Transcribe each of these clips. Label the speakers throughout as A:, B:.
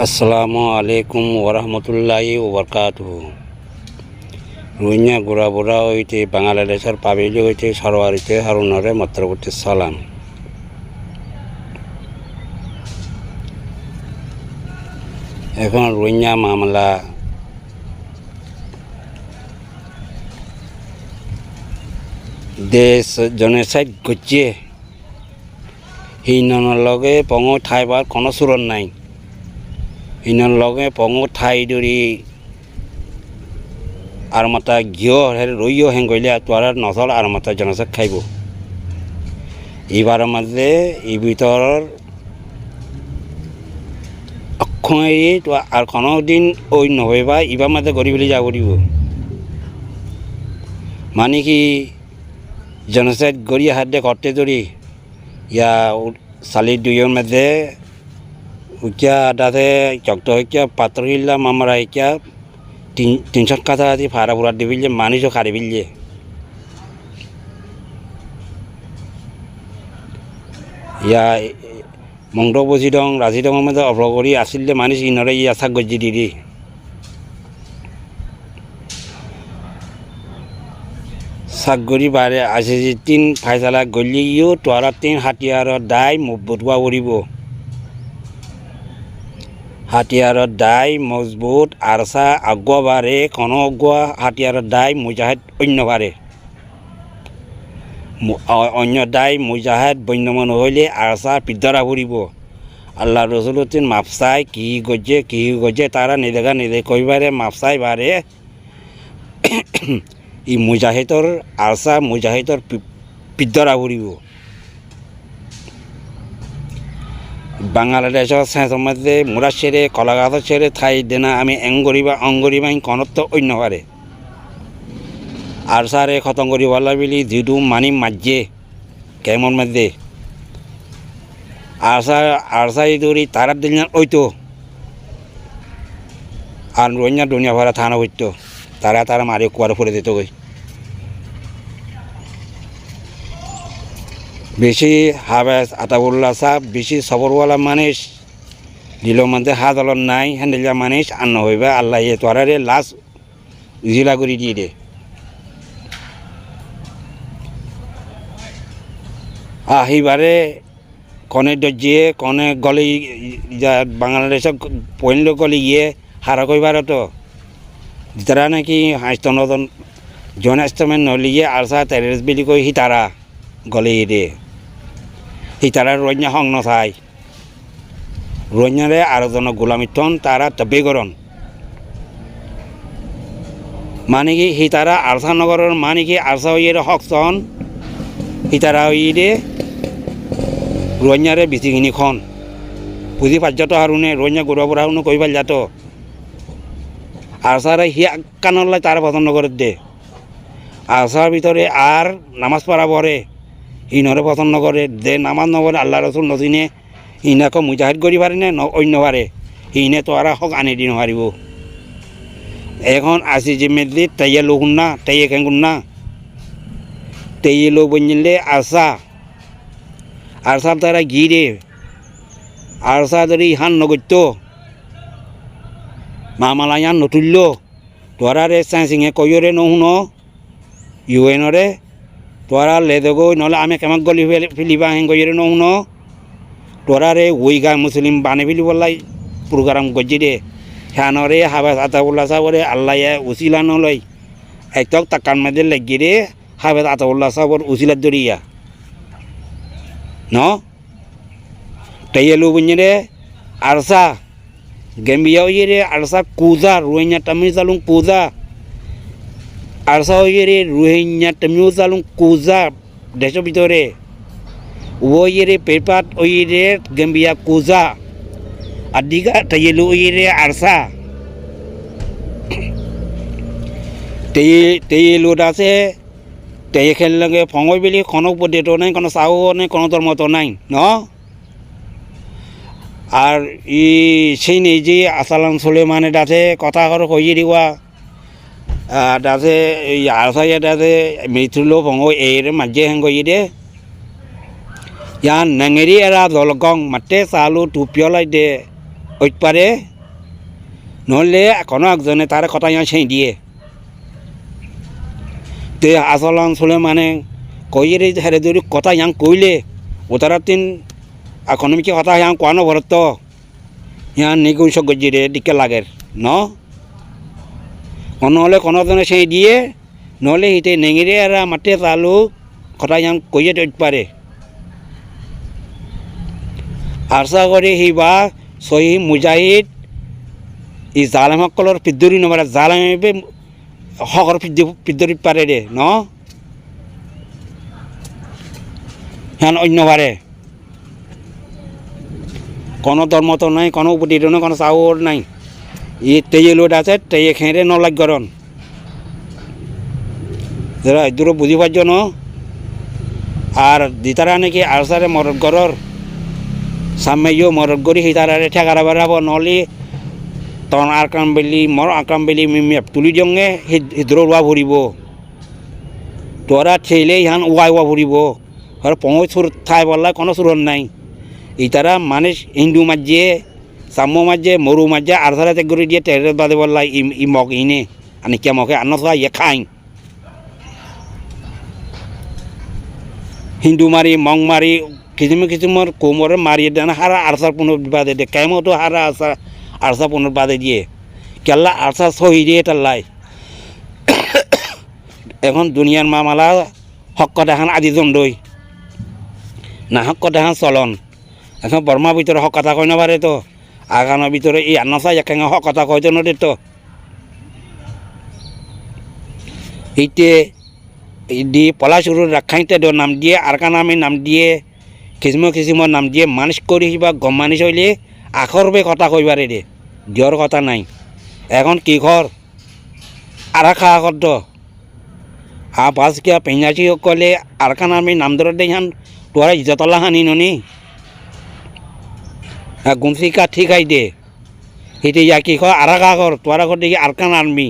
A: আসসালামু আলাইকুম ওরহমতুল্লাহি ওবরকাতুহু। রুইনা গোড়া বোড়া হইতে বাংলাদেশের পাবিলি হইতে সরওয়ারিতে হারুনরে মাত্র করতে সালাম। এখন রুইনা মামলা দেশ জেনোসাইড করছে, হিনর লগে পঙ্গ ঠাইবার কোনো সুরন নাই। হিনর লগে পঙ্গ ঠাই দরি আর মাতা ঘিও রইও হেঙ্গইলে তোর নচল আর মাতা জেনোসাইড খাইব। এবার মাঝে এই ভিতর অক্ষয় তো আর কোনো দিন ওই নহইবা এবার মাঝে গরিবলি যাব দিব। মানে কি জেনোসাইড গড়িয়ে হাত দিয়ে করতে ধরি ইয়া সালি দুইয়ের মধ্যে উকিয়া দাদে চক্ত হইকিয়া পাত্র হিল্লা মামারা হইকিয়া 300 কাঠা আদি ভাড়া ভরা দিবিলে মানুষও খারি বিললে ইয়া মংড বসি দং রাজি দঙের মধ্যে অগ্রগরি আসলে মানুষ ইনরে ইয়া শাক গজি দিদি সাগরি বারে আসে যে 3 ফাইসালা গলিও তোরা 3 হাতিয়ার দায় মজবুতবা উড়িব। হাতিয়ার দায় মজবুত আরসা আগুয়া বারে কোনো আগুয়া হাতিয়ার দায় মুজাহিদ অন্য বারে অন্য দায় মুজাহিদ বন্যমান হইলে আরসা পিদ্ধরা উড়িব। আল্লাহ রসুলতিন মাপসাই কি গজে তারা নেদেগা নেদে কইবারে মাপসাই বারে ই মুজাহিদর আরসা মুজাহিদর পিদ্ধরা উড়িব। বাংলাদেশের শেষের মধ্যে মুরা ছেড়ে কলাগাছ ছেড়ে ঠাই দেনা আমি অঙ্গরিবা কনত অন্য পারে আর সারে খতম করি বলা বলি যিদু মানি মাঝে কেমন মধ্যে আরসা দৌড়ি তারার দিন ওইতো আর রোহিঙ্গা দুনিয়া ভরা থানা হইতো তারা মারি কুয়ার ফুরে দিত গই। বেশি হাবেস আতাউল্লাহ সাহ বেশি সবরওয়ালা মানুষ দিল মধ্যে হাত আলন নাই হ্যান্ডেলিয়া মানুষ আন্ন হইবা আল্লাহ তোরারে লাশ উজিলা করে দিয়ে দে। আহিবারে কনে দর্জিয়ে কনে গলি যা বাংলাদেশের পয়েন্ট গলি গিয়ে হারা কইবার তো তারা নাকি হাইস্তনদন জন আস্তমেন নলিয়ে আরসা টেরেস বিলি কই হিতারা গলি দে হিতারা রোহিঙ্গা হং নথাই রোহিঙ্গারে আরো জন গোলামিথন তারা তবে করন মানে কি হিতারা আরসা নগরের মানে কি আরসা হইয়ে হক সন হিতারা হইয়ে দে রোহিঙ্গারে বিচিখিনি খন বুঝি পার্যত হারুনে রোহিঙ্গা গড়া পড়া হারুনে কইবার যাত আরসারে হি কানলাই তারা পছন্দ করে দে আরসার ভিতরে আর নামাজ পড়া পড়ে ইনরে পছন্দ করে দে নামাজ নপড়ে আল্লাহ রসুল নচিনে ইনাকে মুজাহিদ করি পারে না অন্য পারে ইনে তো আর হক আনি দিন পারিব। এখন আসি জিম্মেদি তাইয়ে লোক না তাইয়ে কেঙ্গুন না তাইয়ে লোক বঞ্জিলে আরসার তারা গিরে আরসা ধরি ইহান নগত্য মামালা ইয়ান নতুল্য তোরারে চাইছিঙে কইরে নহুন ইউএনরে তোরা লেদগো নহলে আমি কেমন গলি ফিলিবা হেং কইরে নহুন তোরারে ওইগা মুসলিম বানে ফিলিবলাই প্রোগ্রাম গজি দে হ্যানরে হাবাস আতাউল্লাহ সাহরে আল্লাহ উচিলা নলয় একটক তাকান মাঝে লেগি রে হাবাস আতাউল্লাহ সাহর উচিলার দরিয়া ন তাইয়েলু বুঝে আরসা গেম্বিয়া হইয়ে রে আরসা কুজা রোহিঙ্গা তামিল চালুং কুজা আরসা হইয়ে রে রোহিঙ্গা তামিল চালুং কুজা দেশের ভিতরে ওইয়ে রে পেপাত ওইয়ে রে গেম্বিয়া কুজা আর দিঘা তাইয়েলু ওইয়ে রে আরসা তেইয়েলু আছে তেয়ে খেললে ফঙই বেলি খনক পদ্ধতি নাই কোনো চাও নাই কোনো ধর্ম তো নাই ন আর ই সেই নিজে আসালাম সুলেমানে ডাছে কথা করে কইয়ে দিবা ডাছে আরসাইয়া ডাছে মৃত্যুলো ফঙ এর মাঝে হেং কইয়ে দে ইয়ান নেঙেরি এরা দলগং মাতে চালু টুপিয়লাই দে ওইট পারে নহলে কোনো একজনে তার কথা ইয়া সেই দিয়ে তে আসল অঞ্চলে মানে কইরে হেরে যদি কথা ইয়াং কইলে ওতারা তিন ইকোনমিক কথা ইয়াং কোয়ানো ভরত ইয়াং নিগুঞ্চ গজিরে দিকে লাগের ন নহলে কোনোজনে সেই দিয়ে নহলে হিতে নেঙিরে আর মাঠে চালু কথা ইয়াং কইয়ে দিতে পারে আশা করি হিবা সহি মুজাহিদ ই জালেমসকলৰ পিদ্ধৰি নমাৰে জালেমে হকৰ পিদ্ধৰি পাৰে দে ন সিহঁত অন্য পাৰে কোনো ধৰ্মতো নাই কোনো উপদেশ নাই কোনো চাউল নাই ই তেয়ে লোড আছে তেয়ে খেৰে নলাগৰণ যারা দূর বুঝি পারছ ন আর দিতারা নাকি আরসারে মরদ গরর সামনে মরদ গড়ি হিতারে ঠেকারা বেড়াব নলি তখন আরকাম বেলি মর আকাম বেলি মেপ তুলি জঙ্গে হিদ্র ওয়া ভরিব তোরা ছেলে ইহান ওয়া ওয়া ভরিব আর পৌঁছ সুর ঠাই বললা কোনো সুরন নাই ইতারা মানুষ হিন্দু মাঝে সাম্য মাঝে মরু মাঝে আরসারে গড়ি দিয়ে টেরে বাদে বললা ই মগ ইনে আনি কে মকে আন্ন ইয়ে খাই হিন্দু মারি মং মারি কিছুমার কোমরে মারিয়ে দেন হারা আরসার পুনর্বাদে দে কেমন তো হারা আরসা পুনর্বাদে দিয়ে কেল্লা আরসা সহি দিয়ে তাল্লাই এখন দুনিয়ার মামালা হক দেখান আদি জন্দই না হক দেখান চলন এখন বর্মার ভিতরে হক কথা কই নারে তো আগানোর ভিতরে এই আন্নাসা একেঙ্গে হক কথা কইতে নদে তো এইতে দি পলাশুর রাখাইতে নাম দিয়ে আরকা নামে নাম দিয়ে কিসিমর নাম দিয়ে মানুষ করি বা গম মানুষ হইলে আখরবে কথা কইবারে দে দিয়র কথা নাই এখন কি ঘর আর খাওয়া করত বাস কিয়া পেঁয়াজি কলে আরকা নামে নাম ধরে দে হান তোরা ইজতলা হানি ননি গুমসিকা ঠিক আই দে সেটি ইয়া কি কর আর খা কর তোরা ঘর দেখি আরকান আনবি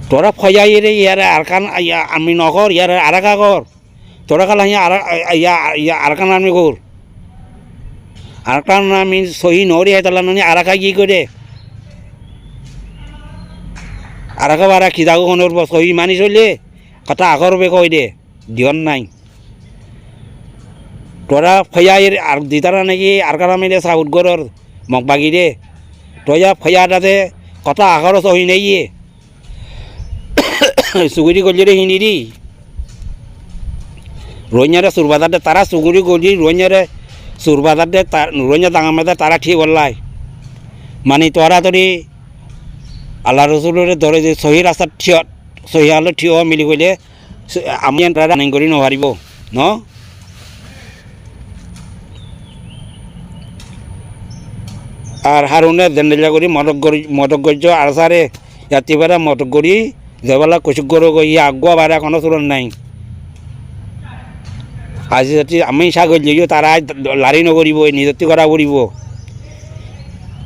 A: তোরা ফয়াই রে ইয়ারে আরকান আমি নকর ইয়ারে আরাকা কর তোরা খালা ইয়া আরকান আমি কর আরকান আমি সহি নরি হেতলা ননি আরাকা কি করে আরাকা বারা খিদাগো খনর সহি মানি চলে কথা আগরবে কই দে দিয়ন নাই তোরা ফয়াই আর দিতারা নাকি আরকান আমি দে সাউট গরর মগবাগি দে তোয়া ফয়া দাতে কথা আগর সহি নেই সুগুরি গলিরে হিনিরি রোহিঙ্গারে সুরবাজারে তারা সুগুরি গলি রোহিঙ্গারে সুরবাজারে রোহিঙ্গা দাঙামাদে তারা ঠিক বললাই মানে তোরা তরি আল্লাহ রসুলের ধরে যে সহি রাস্তার থিয় সহি আলো থিয় মিলি কইলে আমি তারা রানিং করি নহারিব ন আর হারুনে জেন্ডেলা করি মদক গর্য আর সারে ইয়াতিবারা মদক করি যেবেলা কচুক গরু ইয়ে আগুয়া বাড়া কোনো চুরন নাই আজি যদি আমি ছাগল যদিও তারা লারি নকরিব নিজতি করা করিব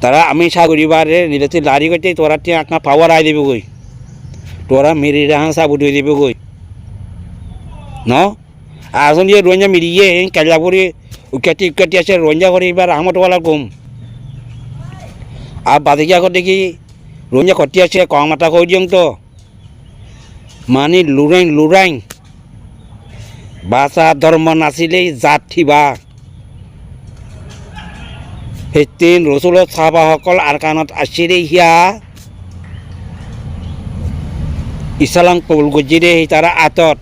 A: তারা আমি ছাগরিবারে নিজতি লারি করতে তোরা আপনার পাওয়ার আই দেবে গই তোরা মেরি রাহান সাবু দিয়ে দেবে গই ন আসন দিয়ে রঞ্জা মিরিয়ে কাজা করে উকাটি আছে রঞ্জা করে এবার আহমদওয়ালা কম আর বাদিকে এখন দেখি রঞ্জা কটি আছে কম মাতা কই দিও তো মানে লুরাইন ভাষা ধর্ম নাছিলেই জাত থিবা সেইদিন ৰচুলত চাহাবাসকল আৰকানত আছিৰে হিয়া ইছলাম কবুল গজিৰে তারা আতত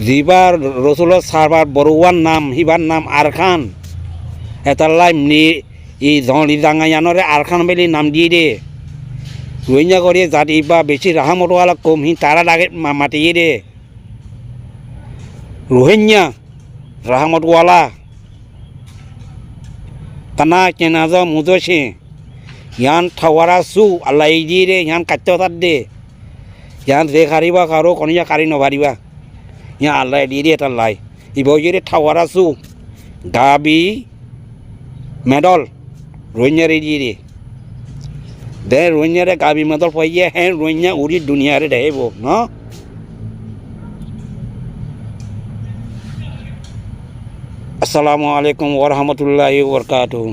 A: যিবাৰ ৰচুলত চাহাবার বড়ুয়ার নাম সিবার নাম আরখান এটালাই ই জলি ডাঙায়ানরে আরখান বেলি নাম দিয়ে দে রোহিঙ্গা করে জাতি বা বেশি রাহামতওয়ালা কম হি তারা লাগে মাতিয়ে দে রোহিঙ্গা রাহামতওয়ালা তানা কেনাজা মুজোছে ইয়ান ঠাওয়ারা সু আল্লাহ দিয়ে রে ইয়ান কাটতে তার দে ইয়ান যে কারিবা কারো কনিয়া কারি নভারিবা ইয়া আল্লাহ দিয়ে রে তার লাই ইবজরে ঠাওয়ারা সু গাবি মেডল রোহিঙ্গারে দিয়ে রে দে রোহিঙ্গারে গাবি মেডল পাইয়ে হ্যাঁ রোহিঙ্গা উড়ি দুনিয়ারে দেব ন আসসালামু আলাইকুম ওয়া রাহমাতুল্লাহি ওয়া বারাকাতুহু।